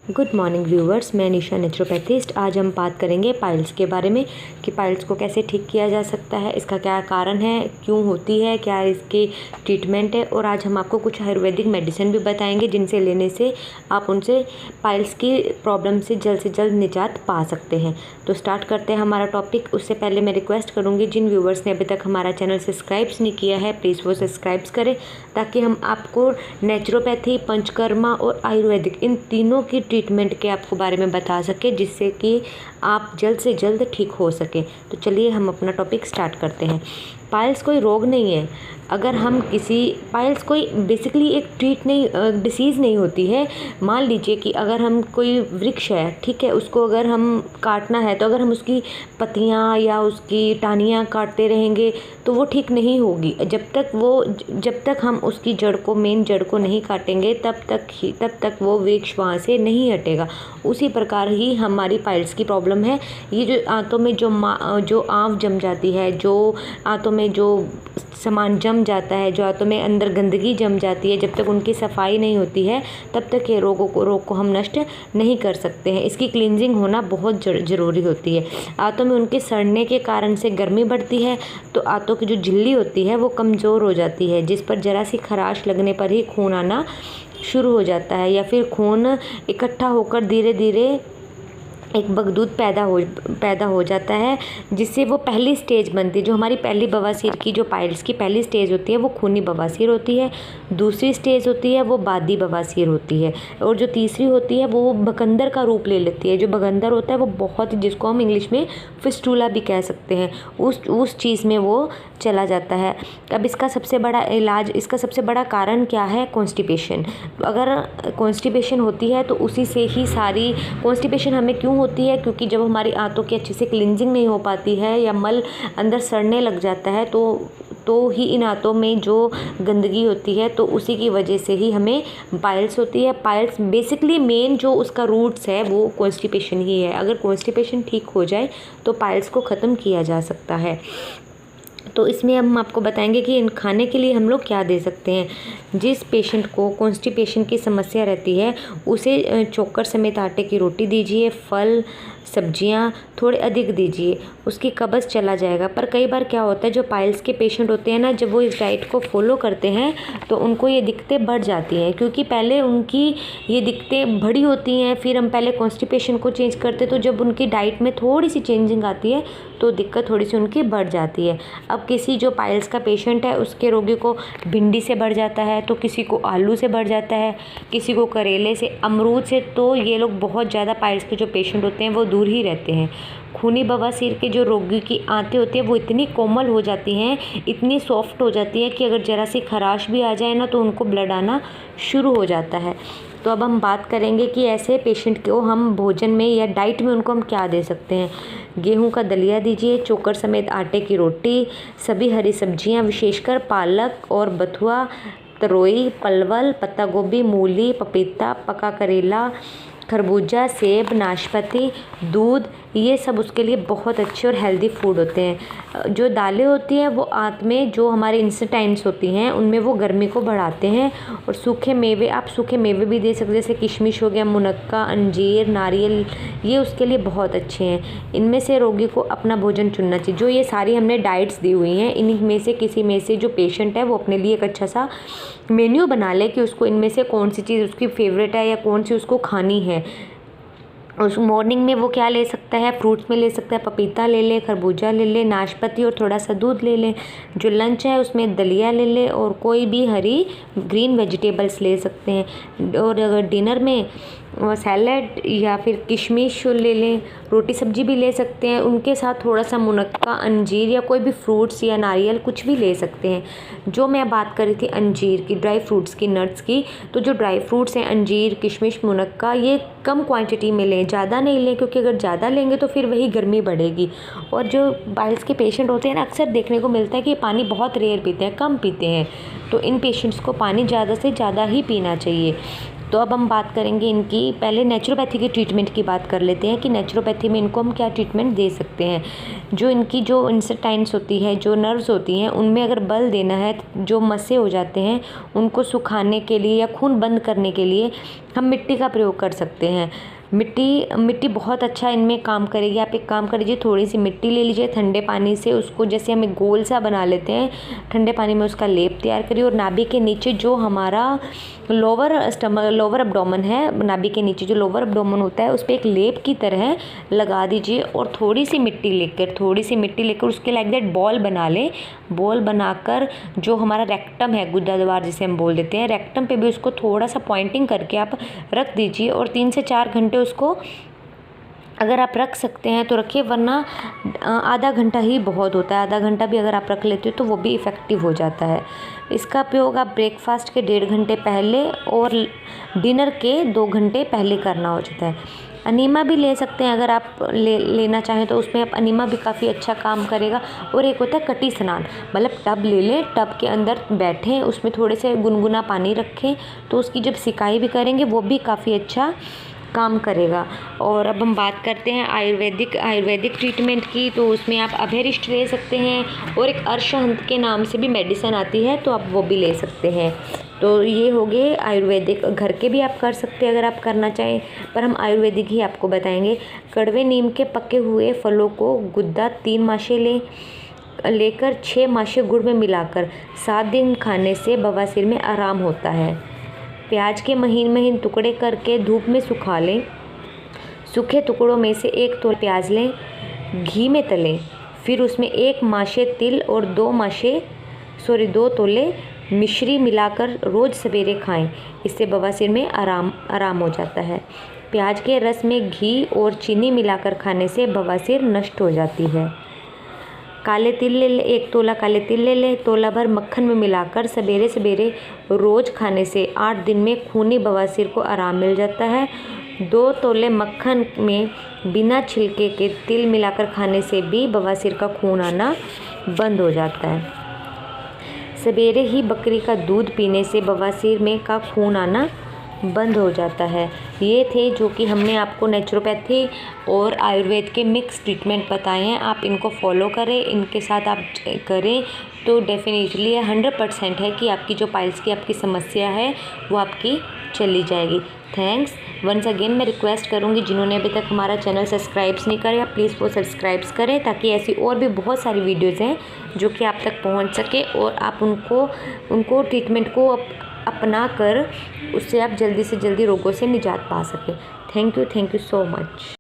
Good morning viewers, मैं निशा नेचुरोपैथिस्ट। आज हम बात करेंगे पाइल्स के बारे में कि पाइल्स को कैसे ठीक किया जा सकता है, इसका क्या कारण है, क्यों होती है, क्या इसकी ट्रीटमेंट है। और आज हम आपको कुछ आयुर्वेदिक मेडिसिन भी बताएंगे जिनसे लेने से आप उनसे पाइल्स की प्रॉब्लम से जल्द निजात पा सकते हैं। तो स्टार्ट करते हैं हमारा टॉपिक। उससे पहले मैं रिक्वेस्ट करूँगी जिन व्यूवर्स ने अभी तक हमारा चैनल सब्सक्राइब्स नहीं किया है, प्लीज़ वो सब्सक्राइब्स करें ताकि हम आपको नेचुरोपैथी, पंचकर्मा और आयुर्वेदिक इन तीनों की ट्रीटमेंट के आपको बारे में बता सके, जिससे कि आप जल्द से जल्द ठीक हो सके। तो चलिए हम अपना टॉपिक स्टार्ट करते हैं। पाइल्स कोई रोग नहीं है। अगर हम पाइल्स कोई बेसिकली एक डिसीज़ नहीं होती है। मान लीजिए कि अगर हम कोई वृक्ष है, ठीक है, उसको अगर हम काटना है तो अगर हम उसकी पत्तियां या उसकी टहनियाँ काटते रहेंगे तो वो ठीक नहीं होगी। जब तक हम उसकी मेन जड़ को नहीं काटेंगे तब तक वो वृक्ष वहाँ से नहीं हटेगा। उसी प्रकार ही हमारी पाइल्स की प्रॉब्लम है। ये जो आंतों में जो आंव जम जाती है, जो आंतों में जो सामान जम जाता है, जो आंतों में अंदर गंदगी जम जाती है, जब तक उनकी सफाई नहीं होती है तब तक ये रोग को हम नष्ट नहीं कर सकते हैं। इसकी क्लींजिंग होना बहुत ज़रूरी होती है। आंतों में उनके सड़ने के कारण से गर्मी बढ़ती है तो आंतों की जो झिल्ली होती है वो कमज़ोर हो जाती है, जिस पर ज़रा सी खराश लगने पर ही खून आना शुरू हो जाता है, या फिर खून इकट्ठा होकर धीरे धीरे एक बगदूद पैदा हो जाता है, जिससे वो पहली स्टेज बनती है। जो हमारी पहली बवासीर की, जो पाइल्स की पहली स्टेज होती है वो खूनी बवासीर होती है। दूसरी स्टेज होती है वो बादी बवासीर होती है, और जो तीसरी होती है वो बकंदर का रूप ले लेती है। जो बकंदर होता है वो बहुत, जिसको हम इंग्लिश में फिस्टूला भी कह सकते हैं, उस चीज़ में वो चला जाता है। अब इसका सबसे बड़ा कारण क्या है? कॉन्स्टिपेशन। अगर कॉन्स्टिपेशन होती है तो उसी से ही सारी कॉन्स्टिपेशन हमें क्यों होती है? क्योंकि जब हमारी आंतों की अच्छे से क्लींजिंग नहीं हो पाती है या मल अंदर सड़ने लग जाता है तो ही इन आंतों में जो गंदगी होती है, तो उसी की वजह से ही हमें पाइल्स होती है। पाइल्स बेसिकली मेन जो उसका रूट्स है वो कॉन्स्टिपेशन ही है। अगर कॉन्स्टिपेशन ठीक हो जाए तो पाइल्स को ख़त्म किया जा सकता है। तो इसमें हम आपको बताएंगे कि इन खाने के लिए हम लोग क्या दे सकते हैं। जिस पेशेंट को कॉन्स्टिपेशन की समस्या रहती है उसे चोकर समेत आटे की रोटी दीजिए, फल सब्जियां थोड़े अधिक दीजिए, उसकी कब्ज़ चला जाएगा। पर कई बार क्या होता है, जो पाइल्स के पेशेंट होते हैं ना, जब वो इस डाइट को फॉलो करते हैं तो उनको ये दिक्कतें बढ़ जाती हैं, क्योंकि पहले उनकी ये दिक्कतें बड़ी होती हैं। फिर हम पहले कॉन्स्टिपेशन को चेंज करते, तो जब उनकी डाइट में थोड़ी सी चेंजिंग आती है तो दिक्कत थोड़ी सी उनकी बढ़ जाती है। अब किसी जो पाइल्स का पेशेंट है उसके रोगी को भिंडी से बढ़ जाता है, तो किसी को आलू से बढ़ जाता है, किसी को करेले से, अमरूद से। तो ये लोग बहुत ज़्यादा पाइल्स के जो पेशेंट होते हैं वो दूर ही रहते हैं। खूनी बवासीर के जो रोगी की आंतें होती हैं वो इतनी कोमल हो जाती हैं, इतनी सॉफ्ट हो जाती हैं कि अगर ज़रा सी खराश भी आ जाए ना तो उनको ब्लड आना शुरू हो जाता है। तो अब हम बात करेंगे कि ऐसे पेशेंट को हम भोजन में या डाइट में उनको हम क्या दे सकते हैं। गेहूं का दलिया दीजिए, चोकर समेत आटे की रोटी, सभी हरी सब्जियां, विशेषकर पालक और बथुआ, तरोई, परवल, पत्ता गोभी, मूली, पपीता, पका करेला, खरबूजा, सेब, नाशपाती, दूध, ये सब उसके लिए बहुत अच्छे और हेल्दी फूड होते हैं। जो दालें होती हैं वो आंत में जो हमारे इंसेटाइन्स होती हैं उनमें वो गर्मी को बढ़ाते हैं। और सूखे मेवे, आप सूखे मेवे भी दे सकते हैं, जैसे किशमिश हो गया, मुनक्का, अंजीर, नारियल, ये उसके लिए बहुत अच्छे हैं। इनमें से रोगी को अपना भोजन चुनना चाहिए। जो ये सारी हमने डाइट्स दी हुई हैं, इन्हीं में से किसी में से जो पेशेंट है वो अपने लिए एक अच्छा सा मेन्यू बना ले कि उसको इनमें से कौन सी चीज़ उसकी फेवरेट है या कौन सी उसको खानी है। उस मॉर्निंग में वो क्या ले सकता है? फ्रूट्स में ले सकता है, पपीता ले ले, खरबूजा ले ले, नाशपाती और थोड़ा सा दूध ले लें। जो लंच है उसमें दलिया ले ले और कोई भी हरी ग्रीन वेजिटेबल्स ले सकते हैं। और अगर डिनर में सैलड या फिर किशमिश ले लें, रोटी सब्जी भी ले सकते हैं, उनके साथ थोड़ा सा मुनक्का, अंजीर या कोई भी फ्रूट्स या नारियल कुछ भी ले सकते हैं। जो मैं बात कर रही थी अंजीर की, ड्राई फ्रूट्स की, नट्स की, तो जो ड्राई फ्रूट्स हैं अंजीर, किशमिश, मुनक्का, ये कम क्वांटिटी में लें, ज़्यादा नहीं लें, क्योंकि अगर ज़्यादा लेंगे तो फिर वही गर्मी बढ़ेगी। और जो पाइल्स के पेशेंट होते हैं ना, अक्सर देखने को मिलता है कि पानी बहुत रेयर पीते हैं, कम पीते हैं, तो इन पेशेंट्स को पानी ज़्यादा से ज़्यादा ही पीना चाहिए। तो अब हम बात करेंगे इनकी, पहले नेचुरोपैथी के ट्रीटमेंट की बात कर लेते हैं कि नेचुरोपैथी में इनको हम क्या ट्रीटमेंट दे सकते हैं। जो इनकी जो इंसेटाइन्स होती है, जो नर्व्स होती हैं, उनमें अगर बल देना है, जो मस्से हो जाते हैं उनको सुखाने के लिए या खून बंद करने के लिए हम मिट्टी का प्रयोग कर सकते हैं। मिट्टी बहुत अच्छा इनमें काम करेगी। आप एक काम कर लीजिए, थोड़ी सी मिट्टी ले लीजिए, ठंडे पानी से उसको जैसे हम एक गोल सा बना लेते हैं, ठंडे पानी में उसका लेप तैयार करिए और नाभि के नीचे जो हमारा लोअर एब्डोमेन है, नाभि के नीचे जो लोअर एब्डोमेन होता है उस पर एक लेप की तरह लगा दीजिए और थोड़ी सी मिट्टी लेकर उसके लाइक दैट बॉल बना लें। बॉल बनाकर जो हमारा रेक्टम है, गुद्दा द्वार जिसे हम बोल देते हैं, रेक्टम पे भी उसको थोड़ा सा पॉइंटिंग करके आप रख दीजिए और 3 से 4 घंटे उसको अगर आप रख सकते हैं तो रखिए, वरना आधा घंटा ही बहुत होता है। आधा घंटा भी अगर आप रख लेते हो तो वो भी इफ़ेक्टिव हो जाता है। इसका उपयोग आप ब्रेकफास्ट के 1.5 घंटे पहले और डिनर के 2 घंटे पहले करना हो जाता है। अनीमा भी ले सकते हैं अगर आप लेना चाहें तो, उसमें आप अनीमा भी काफ़ी अच्छा काम करेगा। और एक होता है कटी स्नान, मतलब टब ले लें, टब के अंदर बैठें, उसमें थोड़े से गुनगुना पानी रखें तो उसकी जब सिकाई भी करेंगे वो भी काफ़ी अच्छा काम करेगा। और अब हम बात करते हैं आयुर्वेदिक ट्रीटमेंट की, तो उसमें आप अभयरिष्ट ले सकते हैं और एक अर्शहंत के नाम से भी मेडिसिन आती है तो आप वो भी ले सकते हैं। तो ये हो गए आयुर्वेदिक, घर के भी आप कर सकते हैं अगर आप करना चाहें, पर हम आयुर्वेदिक ही आपको बताएंगे। कड़वे नीम के पके हुए फलों को गुद्दा 3 माशे लेकर 6 माशे गुड़ में मिलाकर 7 दिन खाने से बवासीर में आराम होता है। प्याज के महीन टुकड़े करके धूप में सुखा लें। सूखे टुकड़ों में से 1 तोला प्याज लें, घी में तलें, फिर उसमें 1 माशे तिल और 2 तोले मिश्री मिलाकर रोज़ सवेरे खाएं। इससे बवासीर में आराम हो जाता है। प्याज के रस में घी और चीनी मिलाकर खाने से बवासीर नष्ट हो जाती है। काले तिल ले लें, 1 तोला काले तिल ले लें, तोला भर मक्खन में मिलाकर सवेरे रोज़ खाने से 8 दिन में खूनी बवासीर को आराम मिल जाता है। 2 तोले मक्खन में बिना छिलके के तिल मिलाकर खाने से भी बवासीर का खून आना बंद हो जाता है। सवेरे ही बकरी का दूध पीने से बवासीर में का खून आना बंद हो जाता है। ये थे जो कि हमने आपको नेचुरोपैथी और आयुर्वेद के मिक्स ट्रीटमेंट बताए हैं। आप इनको फॉलो करें, इनके साथ आप करें तो डेफिनेटली 100% है कि आपकी जो पाइल्स की आपकी समस्या है वो आपकी चली जाएगी। Thanks once again. मैं रिक्वेस्ट करूँगी जिन्होंने अभी तक हमारा चैनल सब्सक्राइब्स नहीं करें, आप प्लीज़ वो सब्सक्राइब्स करें ताकि ऐसी और भी बहुत सारी वीडियोज़ हैं जो कि आप तक पहुँच सके और आप उनको ट्रीटमेंट को अपना कर उससे आप जल्दी से जल्दी रोगों से निजात पा सकें। Thank you so much.